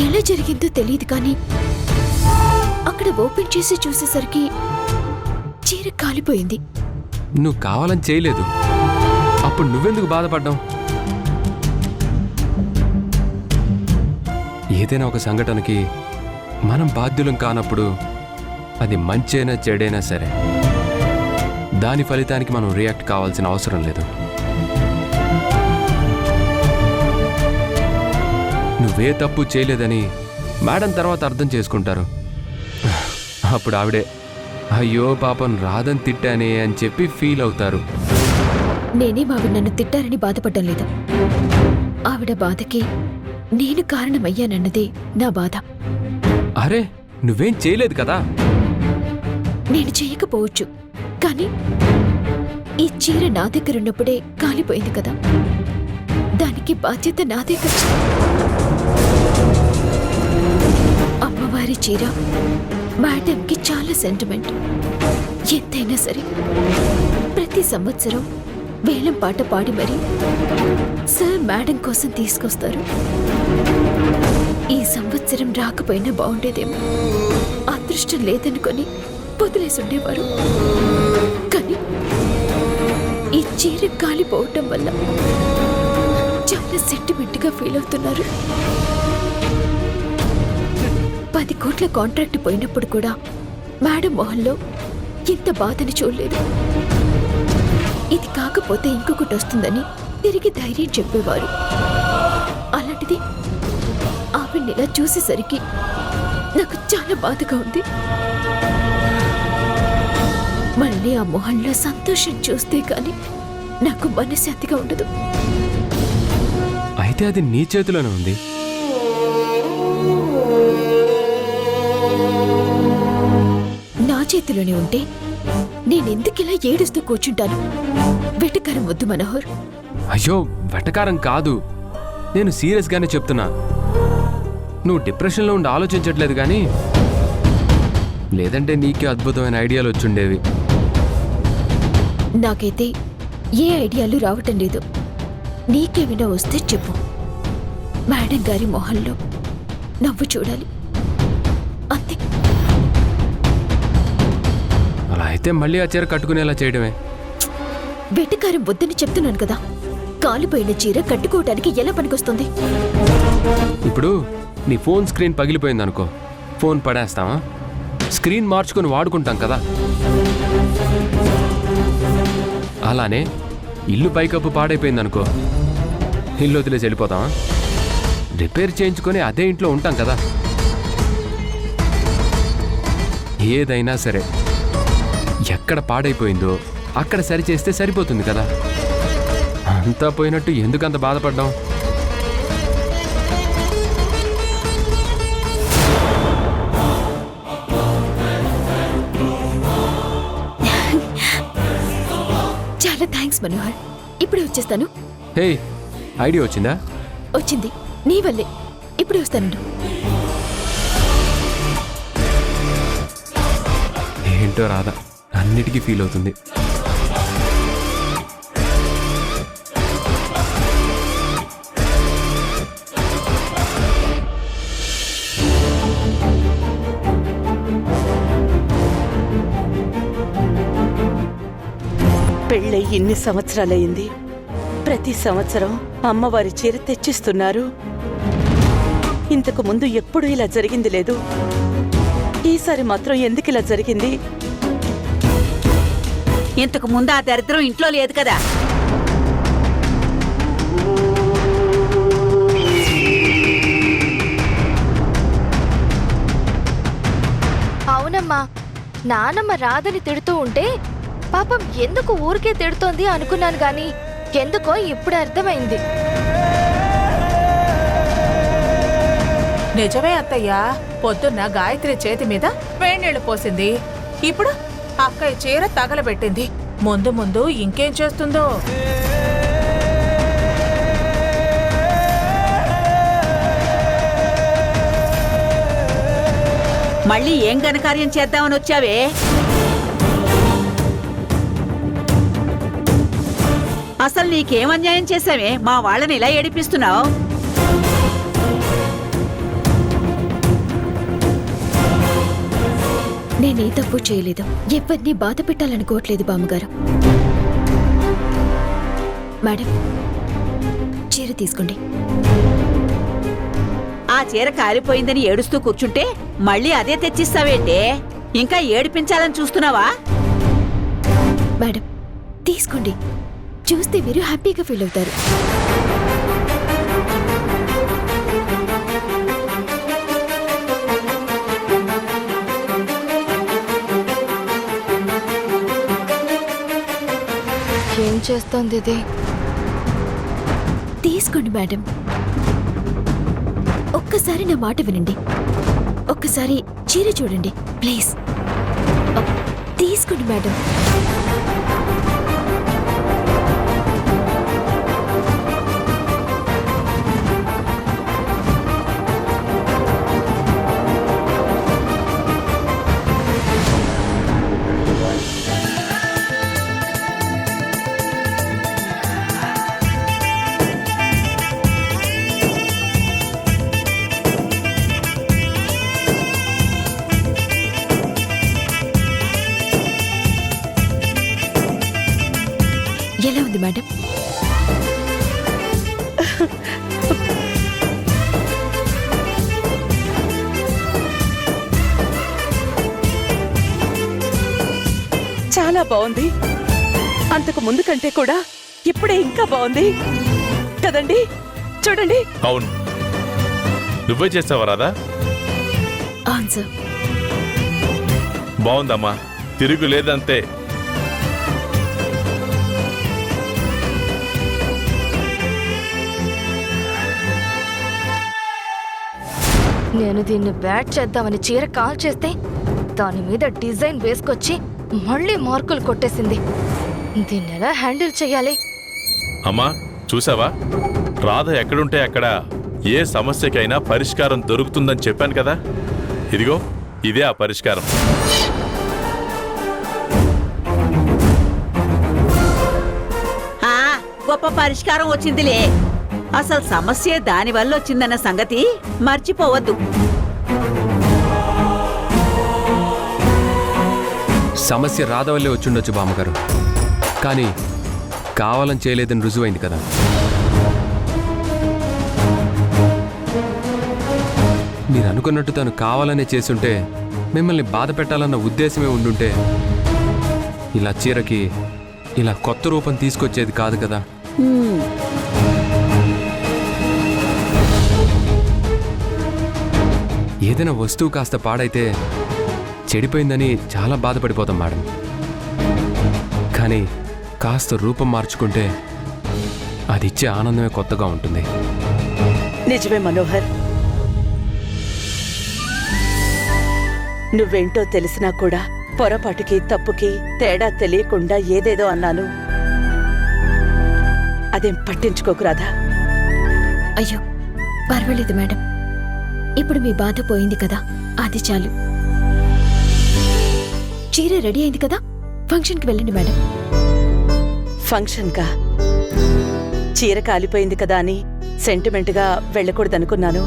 ఎలా జరిగిందో తెలియదు కానీ అక్కడ ఓపెన్ చేసి చూసేసరికి చీర కాలిపోయింది. నువ్వు కావాలని చేయలేదు. అప్పుడు నువ్వెందుకు బాధపడ్డావు? ఏదైనా ఒక సంఘటనకి మనం బాధ్యులం కానప్పుడు అది మంచైనా చెడైనా సరే దాని ఫలితానికి మనం రియాక్ట్ కావాల్సిన అవసరం లేదు. నువ్వే తప్పు చేయలేదని మేడం తర్వాత అర్థం చేసుకుంటారు. అప్పుడు ఆవిడే అయ్యో పాపం రాదని తిట్టానే అని చెప్పి ఫీల్ అవుతారు. నేనేం ఆవిడ నన్ను తిట్టారని బాధపడ్డం లేదు. ఆవిడ బాధకి నేను కారణమయ్యానన్నదే నా బాధ. అరే నువ్వేం చేయలేదు కదా. నేను చేయకపోవచ్చు, కానీ ఈ చీర నా దగ్గరున్నప్పుడే కాలిపోయింది కదా, దానికి బాధ్యత నాదే కదా. అమ్మవారి చీర మేడంకి చాలా సెంటిమెంట్. ఎంతైనా సరే ప్రతి సంవత్సరం వేలం పాట పాడి మరి సార్ మేడం కోసం తీసుకొస్తారు. ఈ సంవత్సరం రాకపోయినా బాగుండేదేమో, అదృష్టం లేదనుకొని వదిలేసి ఉండేవారు. కానీ ఈ చీర కాలిపోవటం వల్ల చాలా సెంటిమెంట్గా ఫీల్ అవుతున్నారు. 10 కోట్ల కాంట్రాక్ట్ పోయినప్పుడు కూడా మేడం మొహంలో ఇంత బాధని చూడలేదు. ఇది కాకపోతే ఇంకొకటి వస్తుందని తిరిగి ధైర్యం చెప్పేవారు. అలాంటిది ఆవిడ్ని ఇలా చూసేసరికి నాకు చాలా బాధగా ఉంది. మళ్ళీ ఆ మొహంలో సంతోషం చూస్తే కానీ నాకు మనశ్శాంతిగా ఉండదు. అయితే అది నీ చేతిలోనే ఉంది. నా చేతిలోనే ఉంటే నేనెందుకిలా ఏడుస్తూ కూర్చుంటాను? వెటకారం వద్దు మనోహర్. అయ్యో వెటకారం కాదు, నేను సీరియస్గానే చెప్తున్నా. నువ్వు డిప్రెషన్లో ఉండి ఆలోచించట్లేదు కానీ లేదంటే నీకే అద్భుతమైన ఐడియాలు వచ్చుండేవి. నాకైతే ఏ ఐడియాలు రావటం లేదు. నీకేమైనా వస్తే చెప్పు. మేడం గారి మొహంలో నవ్వు చూడాలి అంతే. అలా అయితే మళ్ళీ ఆ చీర కట్టుకునేలా చేయడమే. వెటకారం వద్దని చెప్తున్నాను కదా. కాలిపోయిన చీర కట్టుకోవటానికి ఎలా పనికొస్తుంది? ఇప్పుడు నీ ఫోన్ స్క్రీన్ పగిలిపోయిందనుకో, ఫోన్ పడేస్తావా? స్క్రీన్ మార్చుకొని వాడుకుంటాం కదా. అలానే ఇల్లు పైకప్పు పాడైపోయిందనుకో, ఇల్లు వదిలేసి వెళ్ళిపోతావా? రిపేర్ చేయించుకొని అదే ఇంట్లో ఉంటాం కదా. ఏదైనా సరే ఎక్కడ పాడైపోయిందో అక్కడ సరిచేస్తే సరిపోతుంది కదా. అంతా పోయినట్టు ఎందుకంత బాధపడ్డాం? చాలా థ్యాంక్స్ మనోహర్. ఇప్పుడే వచ్చేస్తాను. హే, ఐడియా వచ్చిందా? వచ్చింది నీ వల్లే. ఇప్పుడే వస్తాను. ఏంటో రాధా అన్నిటికీ ఫీల్ అవుతుంది. పెళ్ళై ఇన్ని సంవత్సరాలయ్యింది. ప్రతి సంవత్సరం అమ్మవారి చీర తెచ్చిస్తున్నారు. ఇంతకు ముందు ఎప్పుడూ ఇలా జరిగింది లేదు. ఈసారి మాత్రం ఎందుకు ఇలా జరిగింది? ఇంతకు ముందు ఆ దరిద్రం ఇంట్లో లేదు కదా. అవునమ్మా, నానమ్మ రాధని తిడుతూ ఉంటే పాపం ఎందుకు ఊరికే తిడుతోంది అనుకున్నాను గాని ఎందుకో ఇప్పుడు అర్థమైంది. నిజమే అత్తయ్యా, పొద్దున్న గాయత్రి చేతి మీద వేణీళ్లు పోసింది. ఇప్పుడు అక్కయ్య చీర తగలబెట్టింది. ముందు ముందు ఇంకేం చేస్తుందో. మళ్ళీ ఏం ఘనకార్యం చేద్దామని వచ్చావే? అసలు నీకేం అన్యాయం చేసావే మా వాళ్ళని ఇలా ఏడిపిస్తున్నావు? నేనే తప్పు చేయలేదు, ఎవరిని బాధ పెట్టాలనుకోవట్లేదు బామ్మగారు. మేడం, చీర తీసుకోండి. ఆ చీర కాలిపోయిందని ఏడుస్తూ కూర్చుంటే మళ్ళీ అదే తెచ్చిస్తావేంటే? ఇంకా ఏడిపించాలని చూస్తున్నావా? మేడం, తీసుకోండి. చూస్తే మీరు హ్యాపీగా ఫీల్ అవుతారు. ఏం చేస్తోంది ఇది? తీసుకోండి మేడం. ఒక్కసారి నా మాట వినండి. ఒక్కసారి చీర చూడండి ప్లీజ్. తీసుకోండి మేడం. ఎలా ఉంది మేడం? చాలా బాగుంది. అంతకు ముందు కంటే కూడా ఇప్పుడే ఇంకా బాగుంది కదండి? చూడండి. అవును, నువ్వే చేస్తావా రాదా? అవును సార్. బాగుందమ్మా, తిరుగు లేదంతే. నేను దీన్ని బ్యాట్ చేద్దామని చీర కాల్ చేస్తే దాని మీద డిజైన్ వేసుకొచ్చి మళ్ళీ మార్కులు కొట్టేసింది. దీన్ని ఎలా హ్యాండిల్ చెయ్యాలి? అమ్మా చూసావా, రాధ ఎక్కడుంటే అక్కడ ఏ సమస్యకైనా పరిష్కారం దొరుకుతుందని చెప్పాను కదా. ఇదిగో ఇదే ఆ పరిష్కారం. గొప్ప పరిష్కారం వచ్చిందిలే. అసలు సమస్య దాని వల్ల వచ్చిందన్న సంగతి మర్చిపోవద్దు. సమస్య రాధ వల్లే వచ్చుండొచ్చు బామ్మగారు, కానీ కావాలని చేయలేదని రుజువైంది కదా. మీరు అనుకున్నట్టు తను కావాలనే చేసుంటే, మిమ్మల్ని బాధ పెట్టాలన్న ఉద్దేశమే ఉండుంటే ఇలా చీరకి ఇలా కొత్త రూపం తీసుకొచ్చేది కాదు కదా. ఏదైనా వస్తువు కాస్త పాడైతే చెడిపోయిందని చాలా బాధపడిపోతాం మేడం. కానీ కాస్త రూపం మార్చుకుంటే అది ఇచ్చే ఆనందమే కొత్తగా ఉంటుంది. నిజమే మనోహర్. నువ్వేంటో తెలిసినా కూడా పొరపాటుకి తప్పుకి తేడా తెలియకుండా ఏదేదో అన్నాను. అదేం పట్టించుకోకు రాధా. అయ్యో పర్వాలేదు మేడం, ఇప్పుడు మీ బాధ పోయింది కదా, అది చాలు. చీర రెడీ అయింది కదా, ఫంక్షన్కి వెళ్ళండి మేడం. ఫంక్షన్కా? చీర కాలిపోయింది కదా అని సెంటిమెంట్గా వెళ్ళకూడదనుకున్నాను.